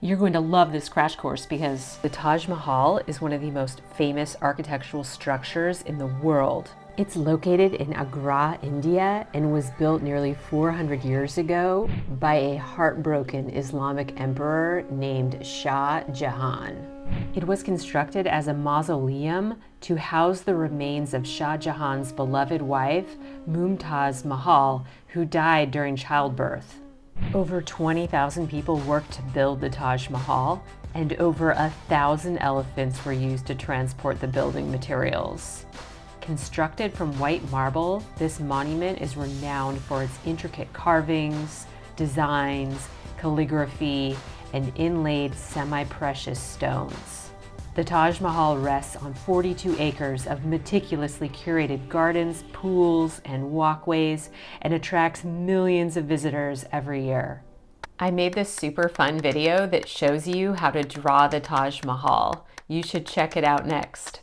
You're going to love this crash course because the Taj Mahal is one of the most famous architectural structures in the world. It's located in Agra, India, and was built nearly 400 years ago by a heartbroken Islamic emperor named Shah Jahan. It was constructed as a mausoleum to house the remains of Shah Jahan's beloved wife, Mumtaz Mahal, who died during childbirth. Over 20,000 people worked to build the Taj Mahal, and over 1,000 elephants were used to transport the building materials. Constructed from white marble, this monument is renowned for its intricate carvings, designs, calligraphy, and inlaid semi-precious stones. The Taj Mahal rests on 42 acres of meticulously curated gardens, pools, and walkways, and attracts millions of visitors every year. I made this super fun video that shows you how to draw the Taj Mahal. You should check it out next.